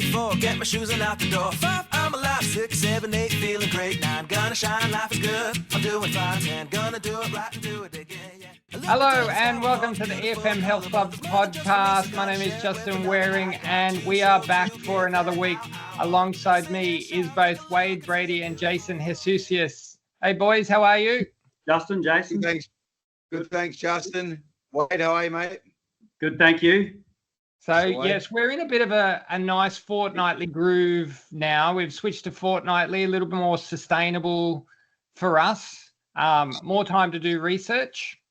3, 4, get my shoes and out the door. 5, I'm alive. 6, 7, 8, feeling great. 9, gonna shine, life is good. I'm doing fine. 10, gonna do it right and do it again. Yeah. Hello and welcome to the EFM Health Club Podcast. My name is Justin Waring and we are back for another week. Alongside me is both Wade Brady and Jason Jesusius. Hey boys, how are you? Justin, Jason. Good, thanks, Justin. Wade, how are you, mate? Good, thank you. So, yes, we're in a bit of a nice fortnightly groove now. We've switched to fortnightly, a little bit more sustainable for us. More time to do research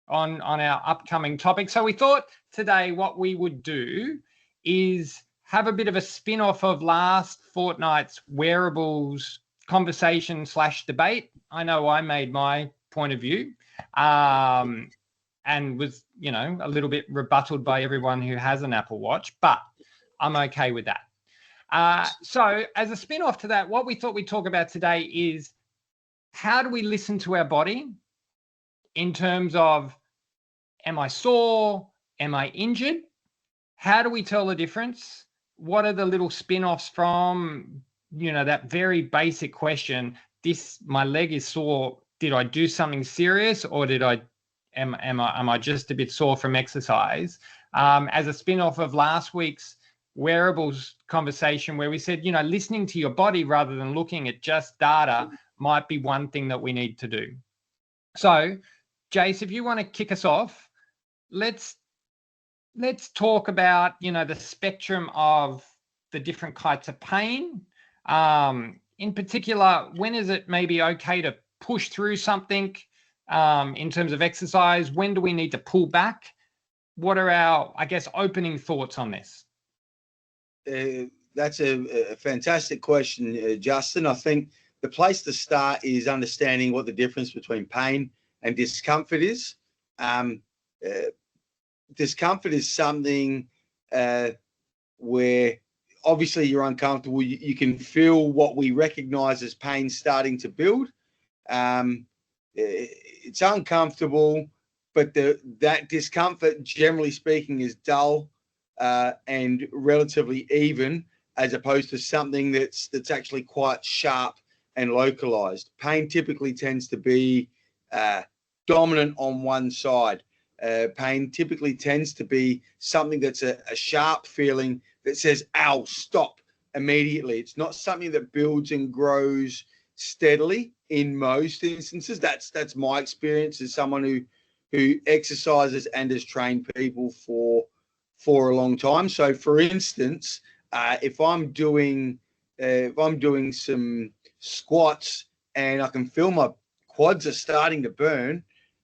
on our upcoming topic. So we thought today what we would do is have a bit of a spin-off of last fortnight's wearables conversation / debate. I know I made my point of view and was, a little bit rebutted by everyone who has an Apple Watch, but I'm okay with that. So as a spin-off to that, what we thought we'd talk about today is how do we listen to our body in terms of, am I sore? Am I injured? How do we tell the difference? What are the little spin-offs from, that very basic question, my leg is sore. Did I do something serious or am I just a bit sore from exercise? As a spin-off of last week's wearables conversation where we said, listening to your body rather than looking at just data might be one thing that we need to do. So, Jace, if you want to kick us off, let's talk about, the spectrum of the different types of pain. In particular, when is it maybe okay to push through something in terms of exercise? When do we need to pull back? What are our, opening thoughts on this? That's a fantastic question, Justin. I think the place to start is understanding what the difference between pain and discomfort is. Discomfort is something where obviously you're uncomfortable. You can feel what we recognize as pain starting to build. It's uncomfortable, but that discomfort, generally speaking, is dull and relatively even, as opposed to something that's actually quite sharp and localized. Pain typically tends to be dominant on one side. Pain typically tends to be something that's a sharp feeling that says, ow, stop immediately. It's not something that builds and grows steadily in most instances. That's my experience as someone who exercises and has trained people for a long time. So for instance, if I'm doing some squats and I can feel my quads are starting to burn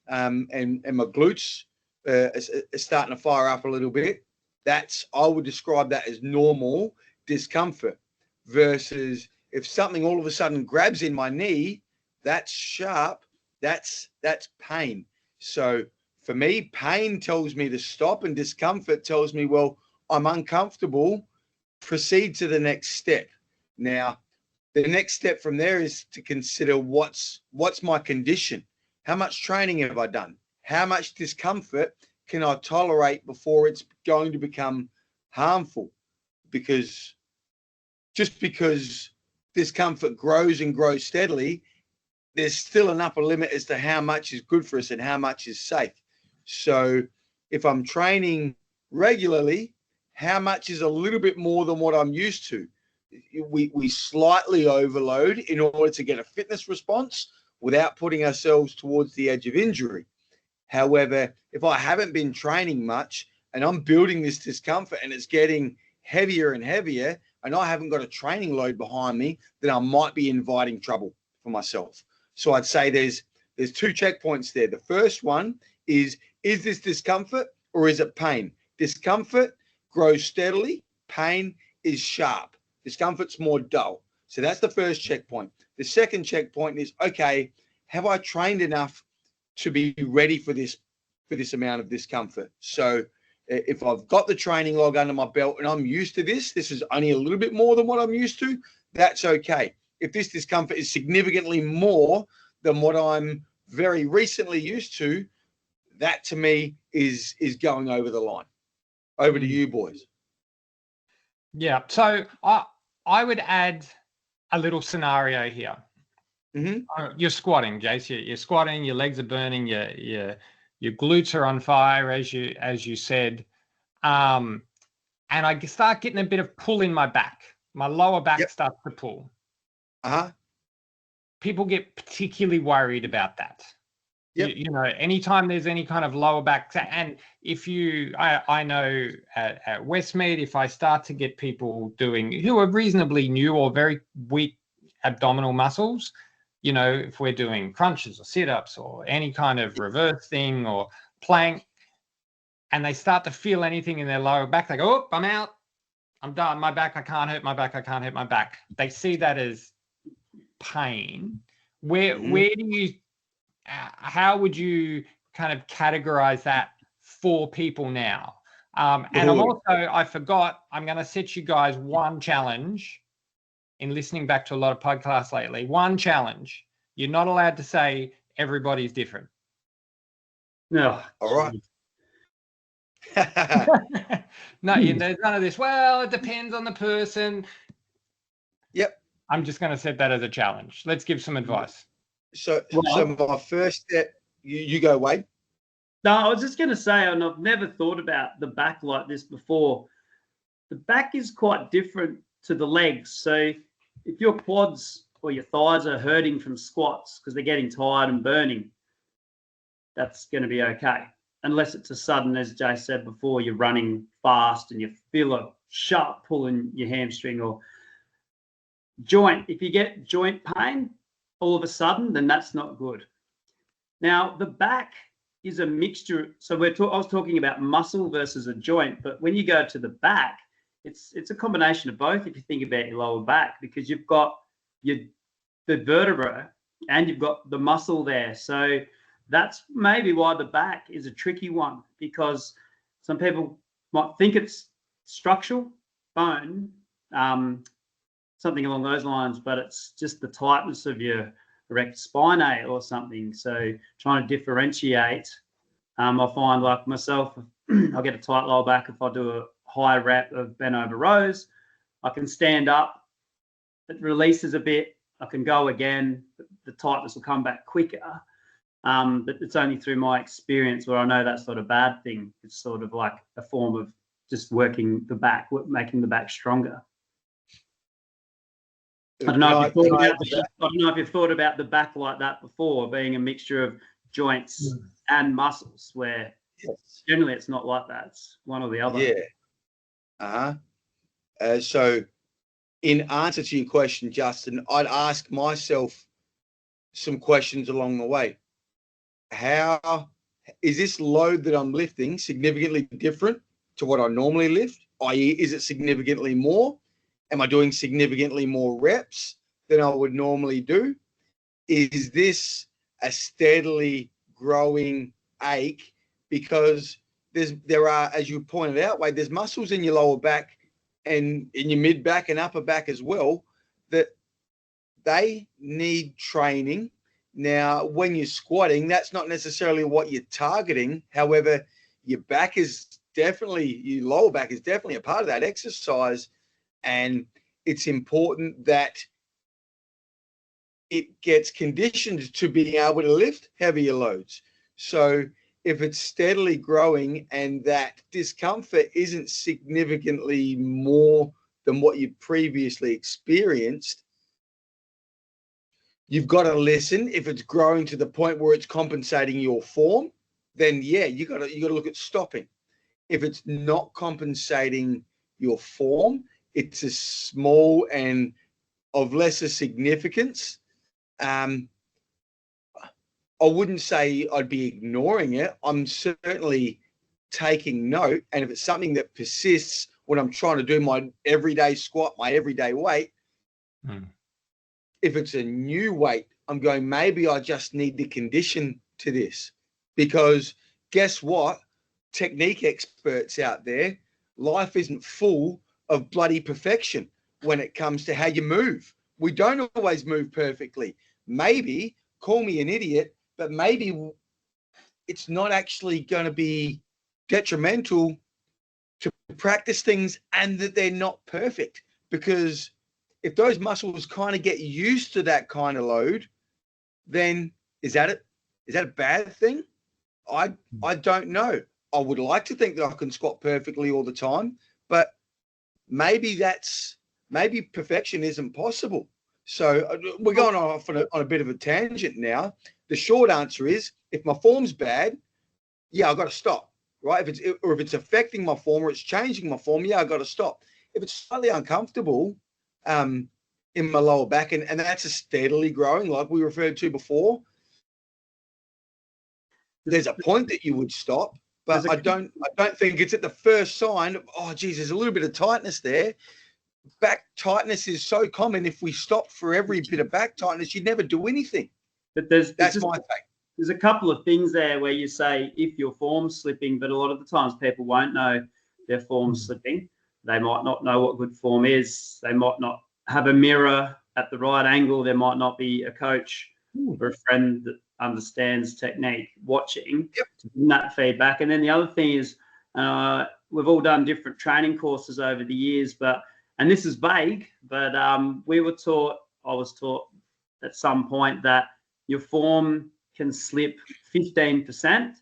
and my glutes are starting to fire up a little bit, I would describe that as normal discomfort. Versus if something all of a sudden grabs in my knee, that's sharp, that's pain. So for me, pain tells me to stop and discomfort tells me, well, I'm uncomfortable, proceed to the next step. Now, the next step from there is to consider what's my condition. How much training have I done? How much discomfort can I tolerate before it's going to become harmful? Because just because discomfort grows and grows steadily, there's still an upper limit as to how much is good for us and how much is safe. So if I'm training regularly, how much is a little bit more than what I'm used to? We slightly overload in order to get a fitness response without putting ourselves towards the edge of injury. However, if I haven't been training much and I'm building this discomfort and it's getting heavier and heavier and I haven't got a training load behind me, then I might be inviting trouble for myself. So I'd say there's 2 checkpoints there. The first one is this discomfort or is it pain? Discomfort grows steadily. Pain is sharp. Discomfort's more dull. So that's the first checkpoint. The second checkpoint is, okay, have I trained enough to be ready for this amount of discomfort? So if I've got the training log under my belt and I'm used to this is only a little bit more than what I'm used to, that's okay. If this discomfort is significantly more than what I'm very recently used to, that to me is going over the line. Over to you, boys. Yeah. So I would add a little scenario here. You're squatting, Jace. You're squatting. Your legs are burning. Your glutes are on fire, as you said. And I start getting a bit of pull in my back. My lower back starts to pull. People get particularly worried about that. Yep. You know, anytime there's any kind of lower back, and if I know at Westmead, if I start to get people who are reasonably new or very weak abdominal muscles, you know, if we're doing crunches or sit-ups or any kind of reverse thing or plank, and they start to feel anything in their lower back, they go, oh, I'm out. I'm done. My back, I can't hurt my back. I can't hurt my back. They see that as pain. Where do you, how would you kind of categorize that for people now? And I forgot, I'm going to set you guys one challenge in listening back to a lot of podcasts lately. One challenge. You're not allowed to say everybody's different. No. All right. No, there's none of this. Well, it depends on the person. Yep. I'm just going to set that as a challenge. Let's give some advice. So my first step, you go, Wade. No, I was just going to say, and I've never thought about the back like this before. The back is quite different to the legs. So if your quads or your thighs are hurting from squats because they're getting tired and burning, that's going to be okay. Unless it's a sudden, as Jay said before, you're running fast and you feel a sharp pull in your hamstring or joint. If you get joint pain all of a sudden, then that's not good. Now, the back is a mixture. So I was talking about muscle versus a joint, but when you go to the back, it's a combination of both if you think about your lower back, because you've got the vertebra and you've got the muscle there. So that's maybe why the back is a tricky one, because some people might think it's structural bone, something along those lines, but it's just the tightness of your erect spinae or something. So trying to differentiate, I find like myself, I'll get a tight lower back if I do a high rep of bent over rows. I can stand up, it releases a bit, I can go again, the tightness will come back quicker. But it's only through my experience where I know that's not a bad thing. It's sort of like a form of just working the back, making the back stronger. I don't know if you've thought about the back like that before, being a mixture of joints and muscles, where generally it's not like that. It's one or the other. Yeah. So in answer to your question, Justin, I'd ask myself some questions along the way. How is this load that I'm lifting significantly different to what I normally lift? I.e., is it significantly more? Am I doing significantly more reps than I would normally do? Is this a steadily growing ache? Because there are, as you pointed out, Wade, there's muscles in your lower back and in your mid back and upper back as well that they need training. Now, when you're squatting, that's not necessarily what you're targeting. However, your lower back is definitely a part of that exercise. And it's important that it gets conditioned to being able to lift heavier loads. So if it's steadily growing and that discomfort isn't significantly more than what you previously experienced, you've got to listen. If it's growing to the point where it's compensating your form, then you got to look at stopping. If it's not compensating your form, it's a small and of lesser significance. I wouldn't say I'd be ignoring it. I'm certainly taking note. And if it's something that persists when I'm trying to do my everyday squat, my everyday weight, if it's a new weight, I'm going, maybe I just need the condition to this. Because guess what? Technique experts out there, life isn't full of bloody perfection when it comes to how you move. We don't always move perfectly. Maybe, call me an idiot, but maybe it's not actually going to be detrimental to practice things and that they're not perfect. Because if those muscles kind of get used to that kind of load, then is that it? Is that a bad thing? I don't know. I would like to think that I can squat perfectly all the time, but maybe perfection isn't possible. So we're going off on a bit of a tangent now. The short answer is, if my form's bad, yeah, I've got to stop, right? If it's affecting my form or it's changing my form, yeah, I've got to stop. If it's slightly uncomfortable in my lower back, and that's a steadily growing, like we referred to before, there's a point that you would stop, but I don't think it's at the first sign of, oh, geez, there's a little bit of tightness there. Back tightness is so common. If we stopped for every bit of back tightness, you'd never do anything. But that's my take. There's a couple of things there where you say if your form's slipping, but a lot of the times people won't know their form's slipping. They might not know what good form is. They might not have a mirror at the right angle. There might not be a coach or a friend that understands technique watching to bring that feedback. And then the other thing is we've all done different training courses over the years, and this is vague, but I was taught at some point that your form can slip 15%.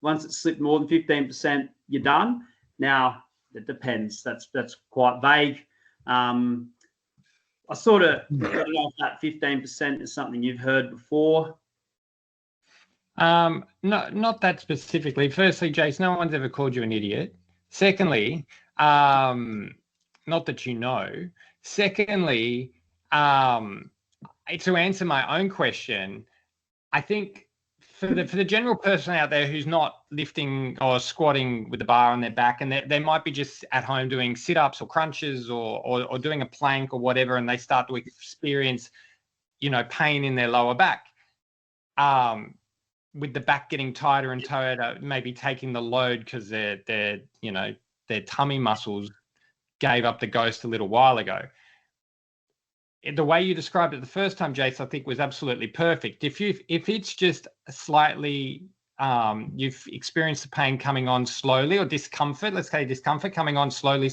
Once it's slipped more than 15%, you're done. Now, it depends. That's quite vague. I sort of don't know if that 15% is something you've heard before. No, not that specifically. Firstly, Jace, no one's ever called you an idiot. Secondly, not that you know. Secondly, to answer my own question, I think for the general person out there who's not lifting or squatting with the bar on their back, and they might be just at home doing sit-ups or crunches or doing a plank or whatever, and they start to experience, pain in their lower back, with the back getting tighter and tighter, maybe taking the load because their tummy muscles gave up the ghost a little while ago. The way you described it the first time, Jace, I think was absolutely perfect. If it's just slightly, you've experienced the pain coming on slowly, or discomfort, let's say discomfort coming on slowly.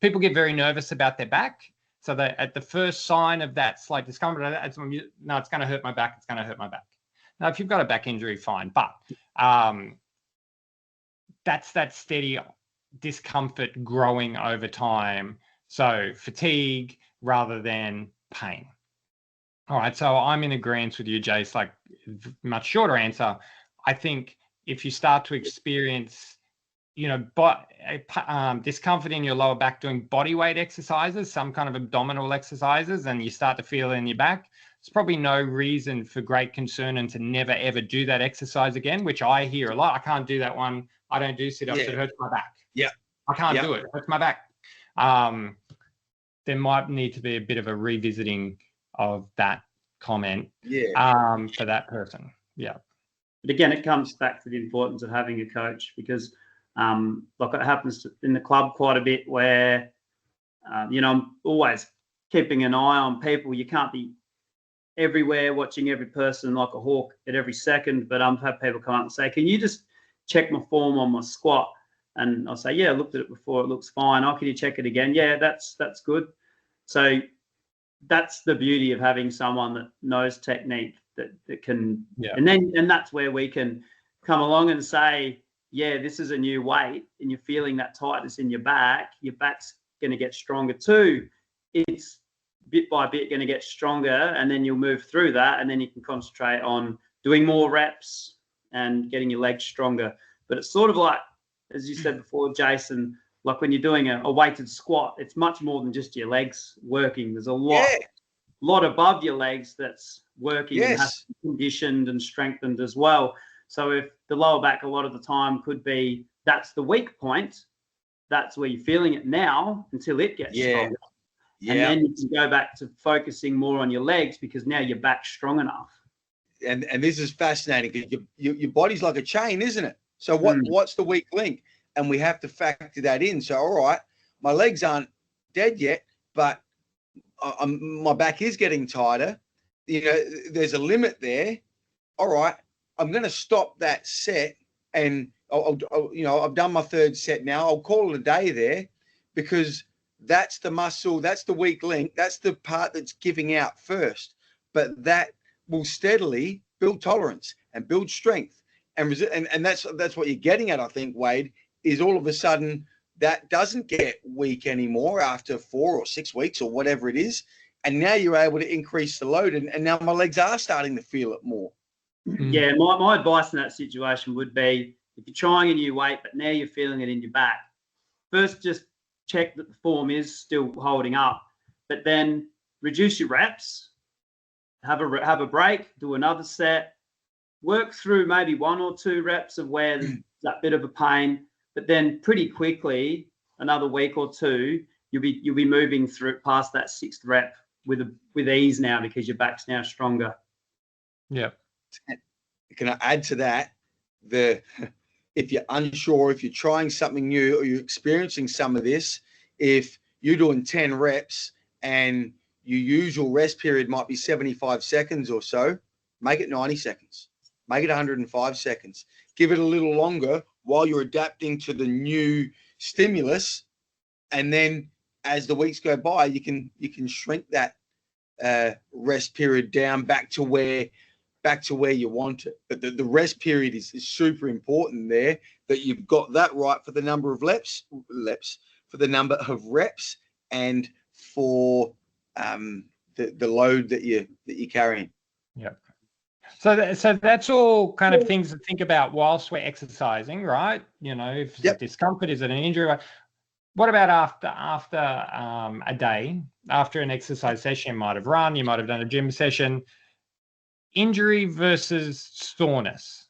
People get very nervous about their back. So that at the first sign of that slight discomfort, it's going to hurt my back. It's going to hurt my back. Now, if you've got a back injury, fine. But that's that steady discomfort growing over time. So fatigue rather than pain. All right, so I'm in agreement with you, Jace. Like, much shorter answer. I think if you start to experience, discomfort in your lower back doing body weight exercises, some kind of abdominal exercises, and you start to feel it in your back, it's probably no reason for great concern and to never, ever do that exercise again, which I hear a lot. I can't do that one. I don't do sit-ups. It hurts my back. Yeah. I can't do it. It hurts my back. There might need to be a bit of a revisiting of that comment for that person. Yeah. But again, it comes back to the importance of having a coach, because it happens in the club quite a bit where, I'm always keeping an eye on people. You can't be everywhere watching every person like a hawk at every second, but I've had people come up and say, can you just check my form on my squat? And I'll say, yeah, I looked at it before. It looks fine. Oh, can you check it again? Yeah, that's good. So that's the beauty of having someone that knows technique that can, and that's where we can come along and say, yeah, this is a new weight, and you're feeling that tightness in your back's going to get stronger too. It's bit by bit going to get stronger, and then you'll move through that, and then you can concentrate on doing more reps and getting your legs stronger. But it's sort of like, as you said before, Jason, like when you're doing a weighted squat, it's much more than just your legs working. There's a lot above your legs that's working and has to be conditioned and strengthened as well. So if the lower back a lot of the time could be, that's the weak point, that's where you're feeling it now until it gets stronger. And then you can go back to focusing more on your legs, because now your back's strong enough. And this is fascinating, because your body's like a chain, isn't it? So what's the weak link? And we have to factor that in. So, all right, my legs aren't dead yet, but my back is getting tighter. There's a limit there. All right, I'm going to stop that set, and I've done my third set now. I'll call it a day there, because that's the muscle, that's the weak link, that's the part that's giving out first. But that will steadily build tolerance and build strength, and that's what you're getting at, I think, Wade, is all of a sudden that doesn't get weak anymore after 4 or 6 weeks or whatever it is. And now you're able to increase the load, and now my legs are starting to feel it more. Yeah, my advice in that situation would be, if you're trying a new weight, but now you're feeling it in your back, first just check that the form is still holding up, but then reduce your reps, have a break, do another set, work through maybe 1 or 2 reps of where there's that bit of a pain, but then pretty quickly, another week or 2, you'll be moving through past that 6th rep with ease now, because your back's now stronger. Yeah. Can I add to that? If you're unsure, if you're trying something new, or you're experiencing some of this, if you're doing 10 reps and your usual rest period might be 75 seconds or so, make it 90 seconds. Make it 105 seconds. Give it a little longer while you're adapting to the new stimulus, and then as the weeks go by, you can shrink that rest period down back to where you want it. But the rest period is super important there, that you've got that right for the number of reps, for the number of reps, and for the load that you're carrying. Yeah. So that's all kind of things to think about whilst we're exercising, right? If it's discomfort, is it an injury? What about after a day, after an exercise session? You might have run, you might have done a gym session. Injury versus soreness.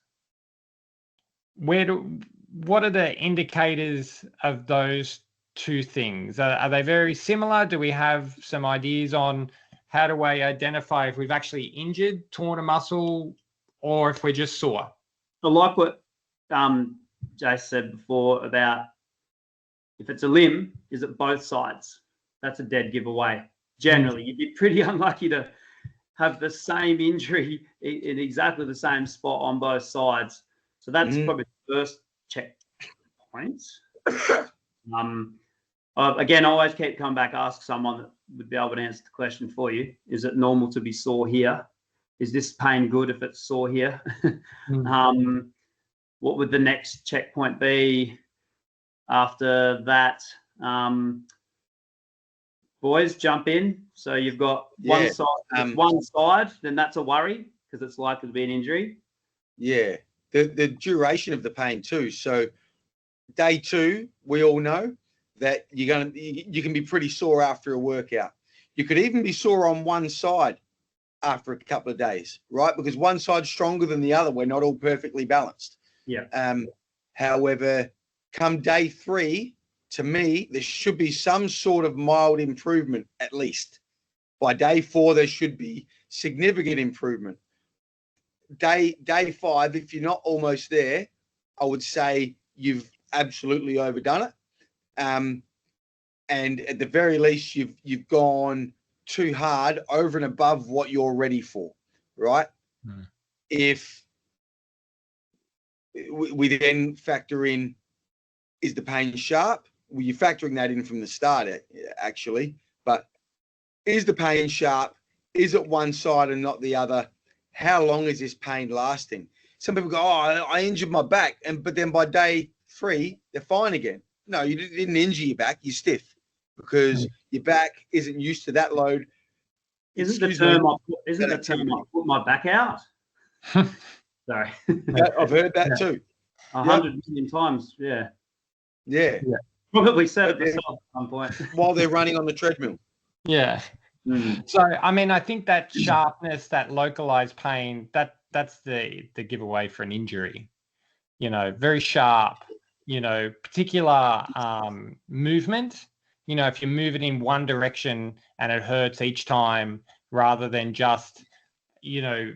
What are the indicators of those two things? Are they very similar? Do we have some ideas on how do I identify if we've actually injured, torn a muscle, or if we're just sore? I like what Jace said before about, if it's a limb, is it both sides? That's a dead giveaway. Generally, you'd be pretty unlucky to have the same injury in exactly the same spot on both sides. So that's probably the first check point. Again, I always keep coming back, ask someone that would be able to answer the question for you. Is it normal to be sore here? Is this pain good if it's sore here? What would the next checkpoint be after that? Boys, jump in. So you've got one side, then that's a worry, because it's likely to be an injury. Yeah, the duration of the pain too. So day 2, we all know that you can be pretty sore after a workout. You could even be sore on one side after a couple of days, right? Because one side's stronger than the other. We're not all perfectly balanced. Yeah. However, come day 3, to me, there should be some sort of mild improvement at least. By day 4, there should be significant improvement. Day 5, if you're not almost there, I would say you've absolutely overdone it. And at the very least, you've gone too hard over and above what you're ready for, right? If we then factor in, is the pain sharp? Well, you're factoring that in from the start, actually. But is the pain sharp? Is it one side and not the other? How long is this pain lasting? Some people go, I injured my back, but then by day 3, they're fine again. No, you didn't injure your back. You're stiff because your back isn't used to that load. Isn't the term I put my back out? Sorry. I've heard that too. 100 million times, yeah. Probably said it myself at some point. While they're running on the treadmill. Yeah. So, I mean, I think that sharpness, that localized pain, that's the giveaway for an injury. Very sharp, particular movement. If you move it in one direction and it hurts each time, rather than just,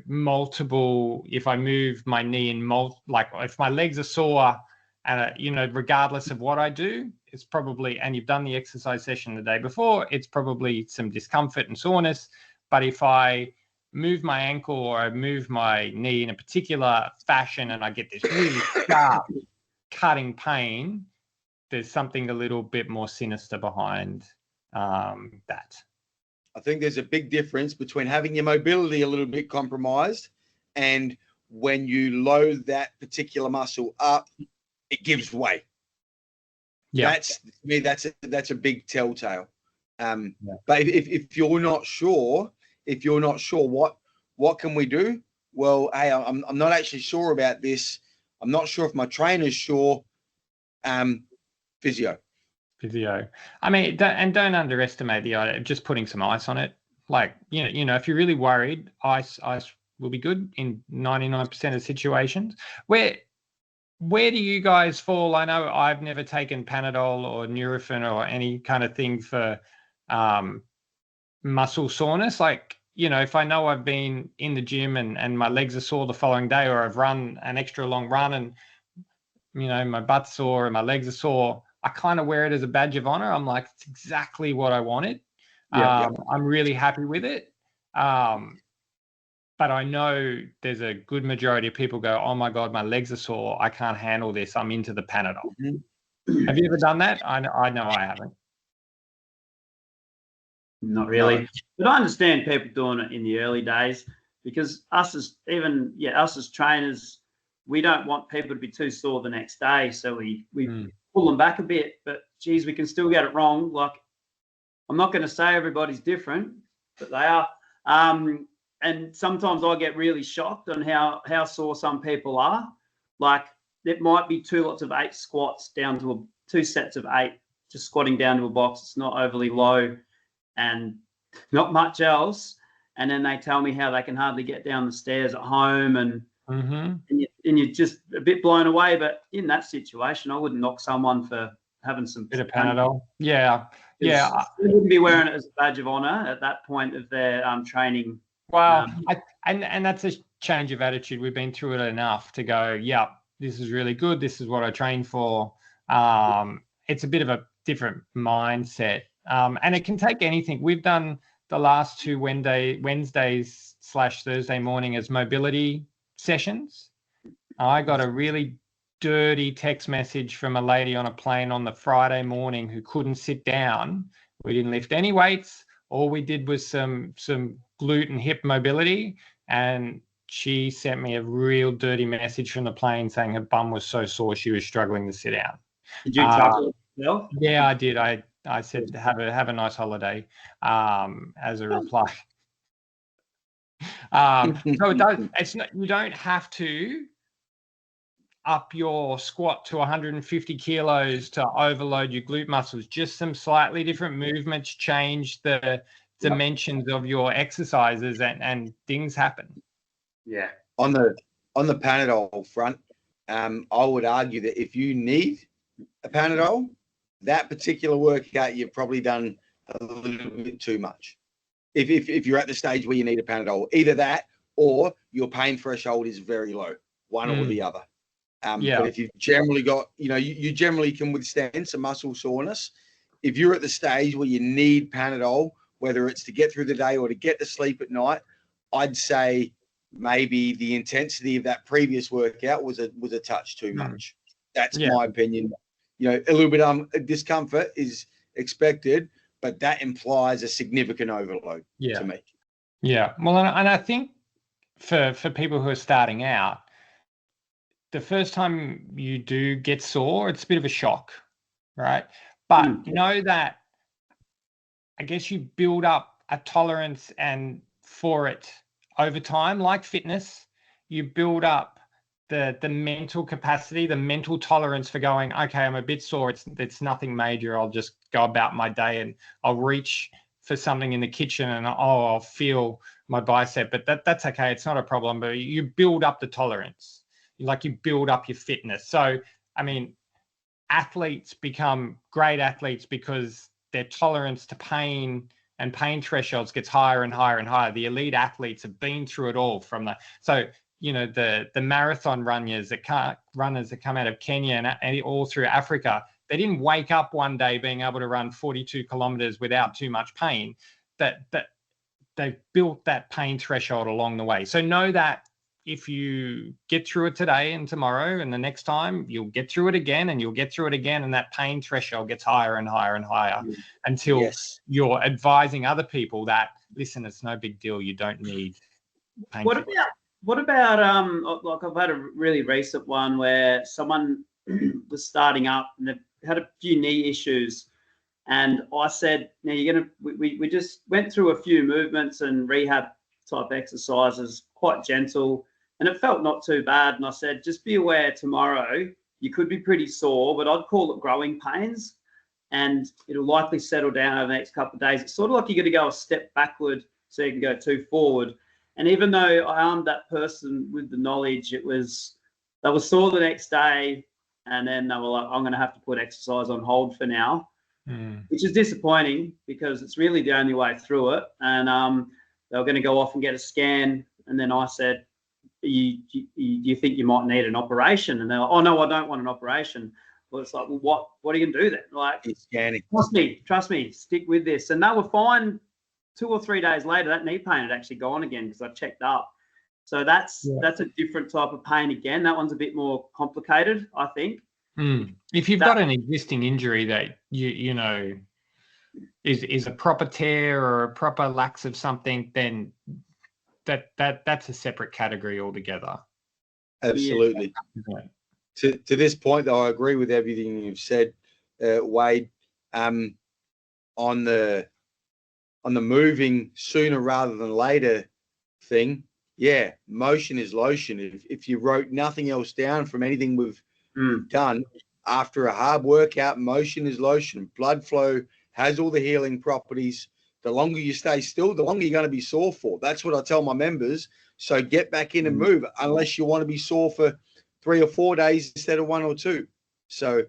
multiple, if I move my knee in if my legs are sore and, regardless of what I do, it's probably, and you've done the exercise session the day before, it's probably some discomfort and soreness. But if I move my ankle or I move my knee in a particular fashion and I get this really sharp cutting pain, there's something a little bit more sinister behind that. I think there's a big difference between having your mobility a little bit compromised and when you load that particular muscle up, it gives way. Yeah. That's a big telltale. But if you're not sure, what can we do? Well, hey, I'm not actually sure about this. I'm not sure if my trainer's sure. Physio. I mean, don't underestimate the idea of just putting some ice on it. Like, you know, if you're really worried, ice will be good in 99% of situations. Where do you guys fall? I know I've never taken Panadol or Nurofen or any kind of thing for muscle soreness. Like, you know, if I know I've been in the gym and my legs are sore the following day, or I've run an extra long run and, you know, my butt's sore and my legs are sore, I kind of wear it as a badge of honor. I'm like, it's exactly what I wanted. I'm really happy with it. But I know there's a good majority of people go, oh my God, my legs are sore. I can't handle this. I'm into the Panadol. Mm-hmm. Have you ever done that? I know I haven't. Not really. But I understand people doing it in the early days, because us as trainers, we don't want people to be too sore the next day. So we pull them back a bit, but geez, we can still get it wrong. Like, I'm not going to say everybody's different, but they are. And sometimes I get really shocked on how sore some people are. Like, it might be 2 lots of 8 squats down to 2 sets of 8, just squatting down to a box. It's not overly low and not much else. And then they tell me how they can hardly get down the stairs at home, and you're just a bit blown away. But in that situation, I wouldn't knock someone for having some bit of Panadol. Yeah. They wouldn't be wearing it as a badge of honor at that point of their training. Well, and that's a change of attitude. We've been through it enough to go, yeah, this is really good. This is what I train for. It's a bit of a different mindset. And it can take anything. We've done the last 2 Wednesdays/Thursday morning as mobility sessions. I got a really dirty text message from a lady on a plane on the Friday morning who couldn't sit down. We didn't lift any weights. All we did was some glute and hip mobility, and she sent me a real dirty message from the plane saying her bum was so sore she was struggling to sit down. Did you chuckle yourself? Yeah, I did. I said have a nice holiday as a reply. So it does. It's not. You don't have to up your squat to 150 kilos to overload your glute muscles. Just some slightly different movements change the dimensions of your exercises, and things happen. Yeah. On the Panadol front, I would argue that if you need a Panadol, that particular workout you've probably done a little bit too much. If you're at the stage where you need a Panadol, either that or your pain threshold is very low, one or the other. But if you've generally got, you generally can withstand some muscle soreness. If you're at the stage where you need Panadol, whether it's to get through the day or to get to sleep at night, I'd say maybe the intensity of that previous workout was a touch too much. That's my opinion. A little bit of discomfort is expected, but that implies a significant overload to me. Yeah. Well, and I think for people who are starting out, the first time you do get sore, it's a bit of a shock, right? But know that, I guess, you build up a tolerance and for it over time, like fitness, you build up the mental capacity, the mental tolerance for going, okay, I'm a bit sore. It's nothing major. I'll just go about my day and I'll reach for something in the kitchen and I'll feel my bicep, but that's okay. It's not a problem. But you build up the tolerance, like you build up your fitness. So, I mean, athletes become great athletes because their tolerance to pain and pain thresholds gets higher and higher and higher. The elite athletes have been through it all the marathon runners that come out of Kenya and all through Africa. They didn't wake up one day being able to run 42 kilometers without too much pain. That they've built that pain threshold along the way. So know that if you get through it today and tomorrow and the next time, you'll get through it again and you'll get through it again, and that pain threshold gets higher and higher and higher until you're advising other people that, listen, it's no big deal. You don't need pain. What about like I've had a really recent one where someone was starting up and they've had a few knee issues, and I said, now we just went through a few movements and rehab type exercises, quite gentle, and it felt not too bad. And I said, just be aware tomorrow you could be pretty sore, but I'd call it growing pains, and it'll likely settle down over the next couple of days. It's sort of like you're going to go a step backward so you can go two forward. And even though I armed that person with the knowledge, they were sore the next day, and then they were like, I'm going to have to put exercise on hold for now, which is disappointing because it's really the only way through it. And they were going to go off and get a scan. And then I said, do you think you might need an operation? And they're like, oh, no, I don't want an operation. Well, it's like, well, what are you going to do then? Like, it's scanning. Trust me, stick with this. And they were fine. 2 or 3 days later, that knee pain had actually gone again because I checked up. So that's a different type of pain again. That one's a bit more complicated, I think. If you've got an existing injury that you know is a proper tear or a proper lax of something, then that's a separate category altogether. Absolutely. Yeah. To this point, though, I agree with everything you've said, Wade. On the moving sooner rather than later thing, motion is lotion. If you wrote nothing else down from anything we've done, after a hard workout, motion is lotion. Blood flow has all the healing properties. The longer you stay still, the longer you're going to be sore for. That's what I tell my members. So get back in and move, unless you want to be sore for 3 or 4 days instead of 1 or 2. So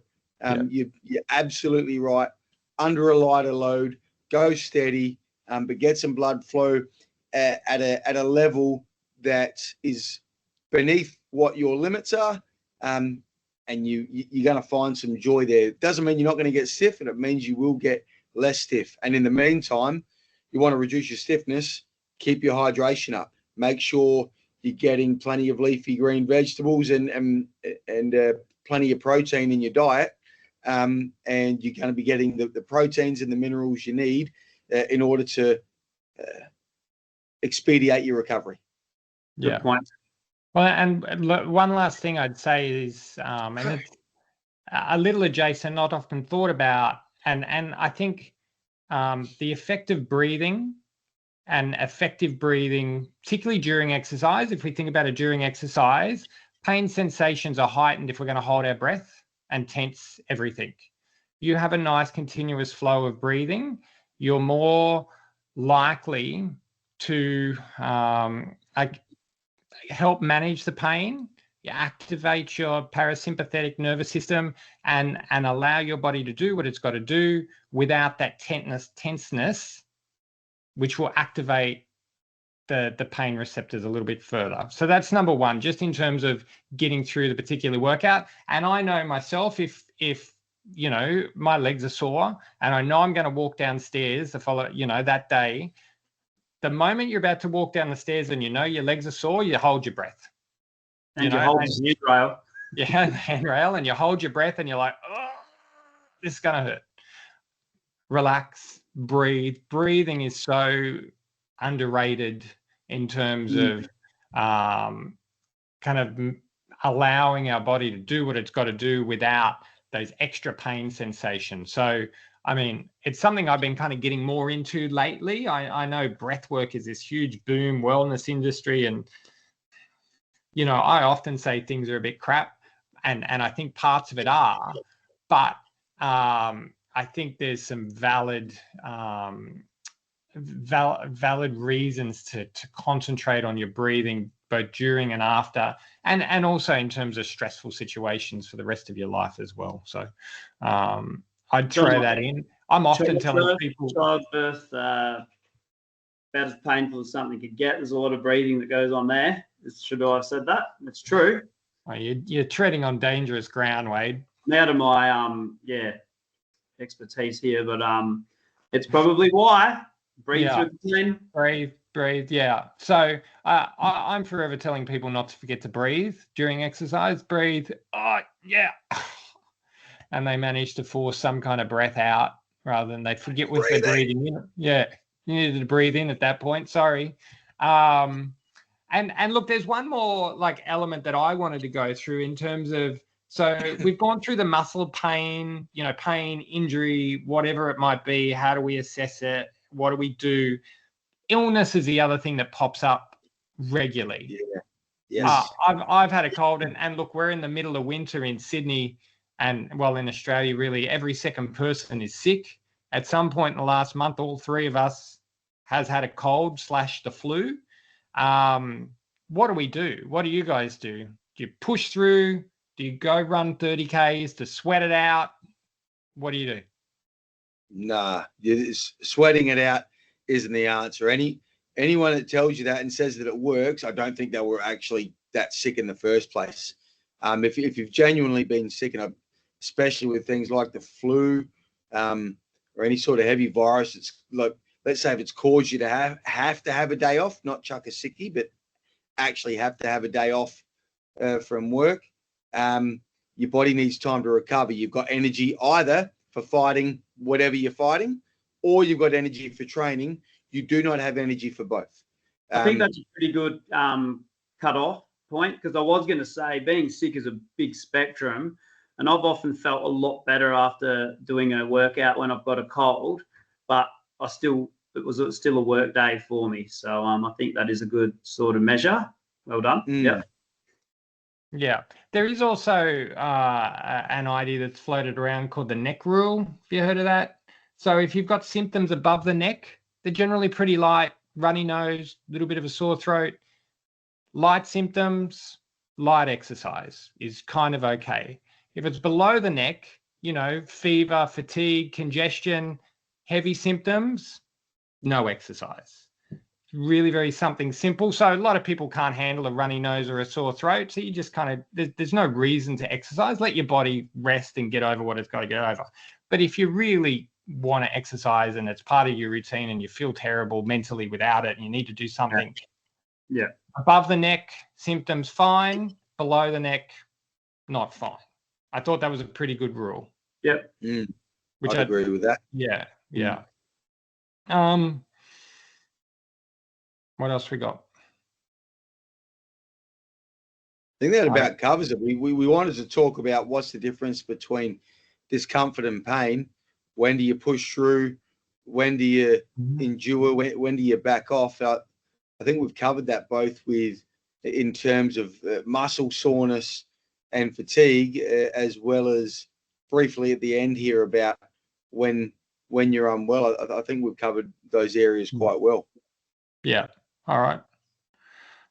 you're absolutely right. Under a lighter load, go steady, but get some blood flow at a level that is beneath what your limits are, and you're going to find some joy there. It doesn't mean you're not going to get stiff, and it means you will get less stiff. And in the meantime, you want to reduce your stiffness, keep your hydration up. Make sure you're getting plenty of leafy green vegetables and plenty of protein in your diet, and you're going to be getting the proteins and the minerals you need in order to expedite your recovery. Good point. Well, and one last thing I'd say is, and it's a little adjacent, not often thought about, and I think the effective breathing and effective breathing, particularly during exercise, if we think about it during exercise, pain sensations are heightened if we're going to hold our breath and tense everything. You have a nice continuous flow of breathing, you're more likely to help manage the pain. You activate your parasympathetic nervous system and allow your body to do what it's got to do without that tenseness, which will activate the pain receptors a little bit further. So that's number one, just in terms of getting through the particular workout. And I know myself, if you know, my legs are sore and I know I'm going to walk downstairs that day, the moment you're about to walk down the stairs and you know your legs are sore, you hold your breath. And you hold the handrail. Yeah, the handrail, and you hold your breath and you're like, oh, this is going to hurt. Relax, breathe. Breathing is so underrated in terms of kind of allowing our body to do what it's got to do without those extra pain sensations. So, I mean, it's something I've been kind of getting more into lately. I know breath work is this huge boom wellness industry, and you know, I often say things are a bit crap, and I think parts of it are, but I think there's some valid reasons to concentrate on your breathing both during and after, and also in terms of stressful situations for the rest of your life as well. So I'd throw that in. I'm often telling people childbirth about as painful as something could get. There's a lot of breathing that goes on there. Should I have said that? It's true. Oh, you're treading on dangerous ground, Wade. I'm out of my expertise here, but it's probably why. Breathe through the pain. Breathe, yeah. So I'm forever telling people not to forget to breathe during exercise. Breathe, oh, yeah. And they manage to force some kind of breath out rather than they forget with their breathing in. Yeah, you needed to breathe in at that point. Sorry. And look, there's one more like element that I wanted to go through in terms of, so we've gone through the muscle pain, pain, injury, whatever it might be. How do we assess it? What do we do? Illness is the other thing that pops up regularly. Yeah. Yes. I've had a cold, and look, we're in the middle of winter in Sydney, and well, in Australia, really, every second person is sick. At some point in the last month, all three of us has had a cold / the flu. What do we do? What do you guys do? Do you push through? Do you go run 30 Ks to sweat it out? What do you do? Nah, sweating it out isn't the answer. Anyone that tells you that and says that it works, I don't think they were actually that sick in the first place. If you've genuinely been sick, and especially with things like the flu or any sort of heavy virus, it's like, let's say if it's caused you to have to have a day off, not chuck a sickie, but actually have to have a day off from work, your body needs time to recover. You've got energy either for fighting whatever you're fighting, or you've got energy for training. You do not have energy for both. I think that's a pretty good cut-off point, because I was going to say being sick is a big spectrum, and I've often felt a lot better after doing a workout when I've got a cold, but it was still a work day for me. So I think that is a good sort of measure. Well done. Yeah. Yeah. There is also an idea that's floated around called the neck rule. Have you heard of that? So if you've got symptoms above the neck, they're generally pretty light, runny nose, a little bit of a sore throat. Light symptoms, light exercise is kind of okay. If it's below the neck, fever, fatigue, congestion, heavy symptoms, no exercise. Really very something simple. So a lot of people can't handle a runny nose or a sore throat. So you just there's no reason to exercise. Let your body rest and get over what it's got to get over. But if you really want to exercise and it's part of your routine and you feel terrible mentally without it and you need to do something. Yeah. Above the neck, symptoms fine. Below the neck, not fine. I thought that was a pretty good rule. Yep. Which I agree with that. Yeah. Yeah. What else we got? I think that about covers it. We wanted to talk about what's the difference between discomfort and pain. When do you push through? When do you endure? When do you back off? I think we've covered that both in terms of muscle soreness and fatigue, as well as briefly at the end here about when you're unwell. I think we've covered those areas quite well. Yeah. All right.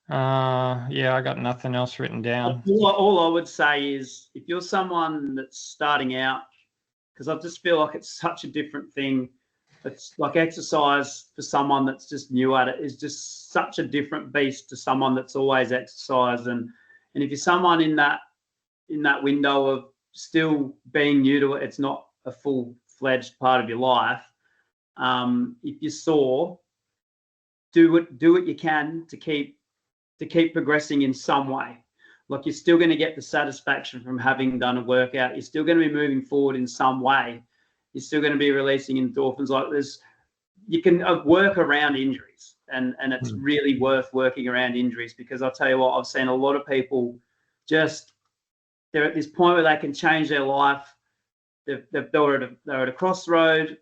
I got nothing else written down. All I would say is if you're someone that's starting out, because I just feel like it's such a different thing. It's like exercise for someone that's just new at it is just such a different beast to someone that's always exercised. And if you're someone in that window of still being new to it, it's not a full-fledged part of your life. If you're sore, do what you can to keep progressing in some way. Like you're still going to get the satisfaction from having done a workout. You're still going to be moving forward in some way. You're still going to be releasing endorphins. Like you can work around injuries, and it's really worth working around injuries, because I'll tell you what, I've seen a lot of people they're at this point where they can change their life. They're at a crossroad.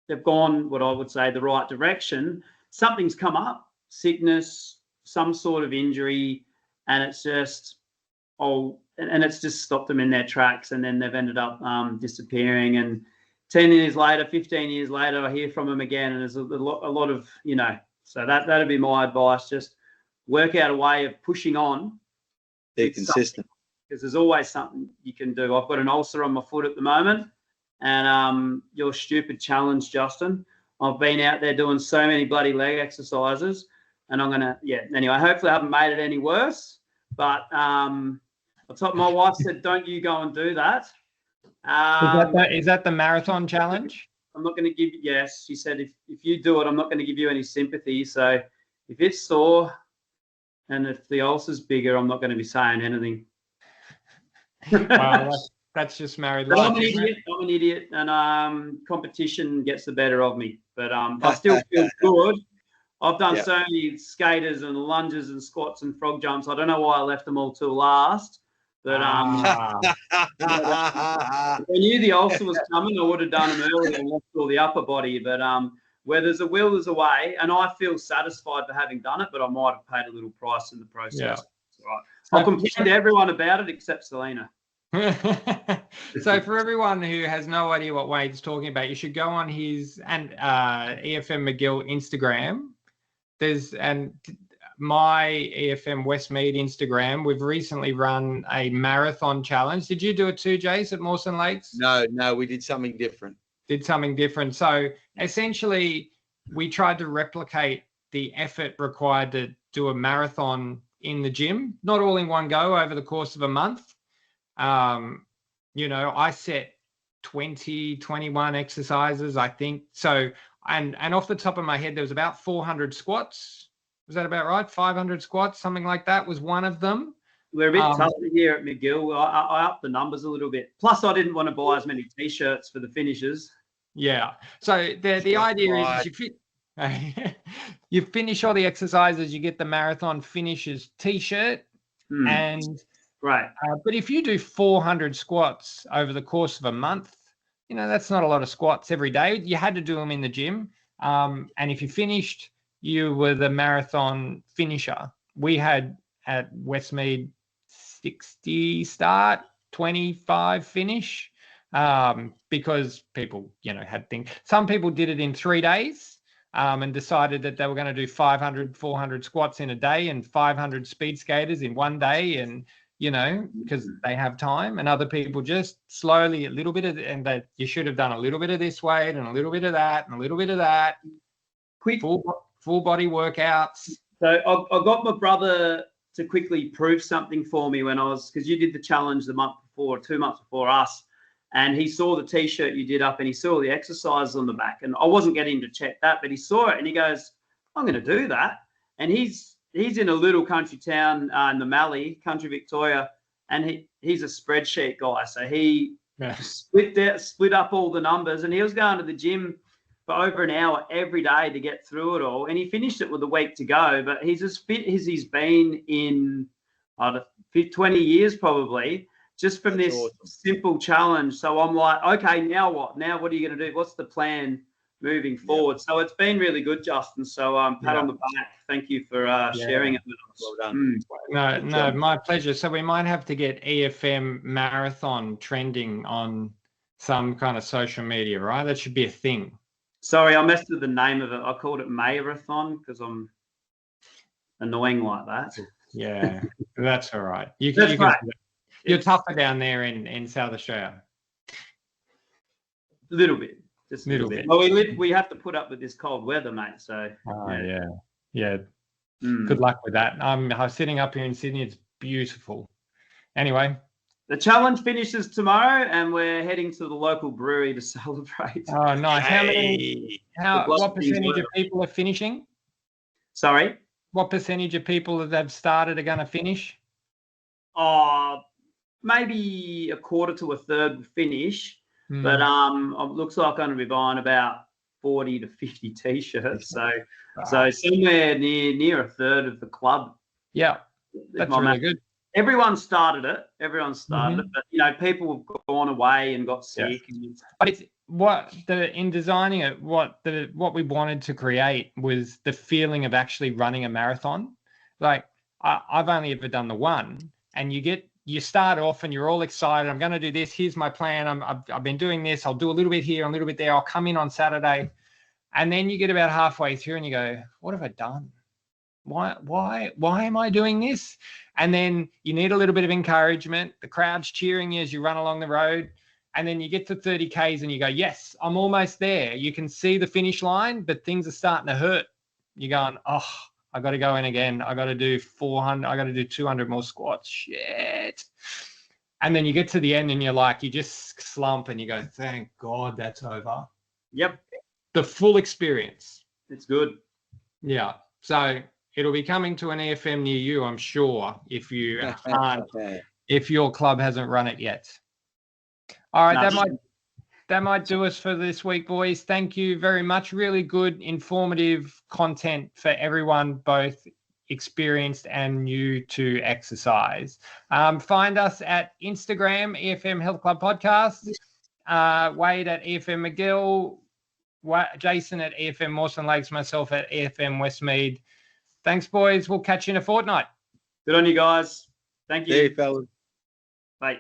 They've gone, what I would say, the right direction. Something's come up, sickness, some sort of injury, and it's just it's just stopped them in their tracks, and then they've ended up disappearing. And 10 years later, 15 years later, I hear from them again, and there's a lot of, so that'd be my advice. Just work out a way of pushing on. Be consistent. Because there's always something you can do. I've got an ulcer on my foot at the moment, and your stupid challenge, Justin, I've been out there doing so many bloody leg exercises, and I'm going to, anyway, hopefully I haven't made it any worse. But my wife said, don't you go and do that. Is that the marathon challenge? I'm not going to give you, yes. She said, if you do it, I'm not going to give you any sympathy. So if it's sore and if the ulcer's bigger, I'm not going to be saying anything. Wow, that's just married But life. I'm an idiot, and competition gets the better of me. But I still feel good. I've done so many skaters and lunges and squats and frog jumps. I don't know why I left them all till last. But if I knew the ulcer was coming, I would have done them earlier and left all the upper body. But where there's a will, there's a way, and I feel satisfied for having done it. But I might have paid a little price in the process. Yeah. It's all right. I'll complain to everyone about it except Selena. So for everyone who has no idea what Wade's talking about, you should go on his and EFM McGill Instagram. And my EFM Westmead Instagram. We've recently run a marathon challenge. Did you do it too, Jace, at Mawson Lakes? No, we did something different. So essentially, we tried to replicate the effort required to do a marathon in the gym, not all in one go over the course of a month. I set 21 exercises, I think. So, and off the top of my head, there was about 400 squats. Was that about right? 500 squats, something like that was one of them. We're a bit tougher here at McGill. I upped the numbers a little bit. Plus, I didn't want to buy as many T-shirts for the finishers. Yeah. So the idea is you finish all the exercises, you get the marathon finishers T-shirt, and right. But if you do 400 squats over the course of a month, that's not a lot of squats every day. You had to do them in the gym, and if you finished, you were the marathon finisher. We had at Westmead 60 start, 25 finish, because people, had things. Some people did it in 3 days, and decided that they were going to do 500, 400 squats in a day and 500 speed skaters in one day, and because they have time. And other people just slowly a little bit of, and that you should have done a little bit of this weight and a little bit of that and a little bit of that. Quick full body workouts. So I got my brother to quickly prove something for me because you did the challenge the month before, 2 months before us, and he saw the T-shirt you did up and he saw the exercises on the back, and I wasn't getting to check that, but he saw it and he goes, I'm going to do that. And he's in a little country town in the Mallee, country Victoria, and he's a spreadsheet guy. So he split up all the numbers, and he was going to the gym for over an hour every day to get through it all. And he finished it with a week to go, but he's as fit as he's been in 20 years probably, just from this simple challenge. So I'm like, okay, now what? Now what are you going to do? What's the plan moving forward? So it's been really good, Justin. So pat on the back. Thank you for sharing it with us. Well done. No, my pleasure. So we might have to get EFM marathon trending on some kind of social media, right? That should be a thing. Sorry, I messed with the name of it. I called it Marathon because I'm annoying like that. Yeah, that's all right. You're tougher down there in South Australia. A little bit. Just a little bit. Well, we have to put up with this cold weather, mate. So yeah. Good luck with that. I'm sitting up here in Sydney. It's beautiful. Anyway, the challenge finishes tomorrow, and we're heading to the local brewery to celebrate. Oh, nice. What percentage of people are finishing? Sorry? What percentage of people that have started are going to finish? Maybe a quarter to a third will finish. But it looks like I'm going to be buying about 40 to 50 T-shirts. So somewhere near a third of the club. Yeah, that's really good. Everyone started it, but people have gone away and got sick. Yeah. But it's in designing it, what we wanted to create was the feeling of actually running a marathon. Like I've only ever done the one, and you start off and you're all excited. I'm going to do this. Here's my plan. I've been doing this. I'll do a little bit here, a little bit there. I'll come in on Saturday, and then you get about halfway through and you go, "What have I done? Why am I doing this?" And then you need a little bit of encouragement. The crowd's cheering you as you run along the road. And then you get to 30 Ks and you go, yes, I'm almost there. You can see the finish line, but things are starting to hurt. You're going, I got to go in again. I got to do 400. I got to do 200 more squats. Shit. And then you get to the end and you're like, you just slump and you go, thank God that's over. Yep, the full experience. it's good. Yeah. So it'll be coming to an EFM near you, I'm sure, if you if your club hasn't run it yet. All right, that might do us for this week, boys. Thank you very much. Really good, informative content for everyone, both experienced and new to exercise. Find us at Instagram, EFM Health Club Podcast, Wade at EFM McGill, Jason at EFM Mawson Lakes, myself at EFM Westmead. Thanks, boys. We'll catch you in a fortnight. Good on you guys. Thank you. See you, fellas. Bye.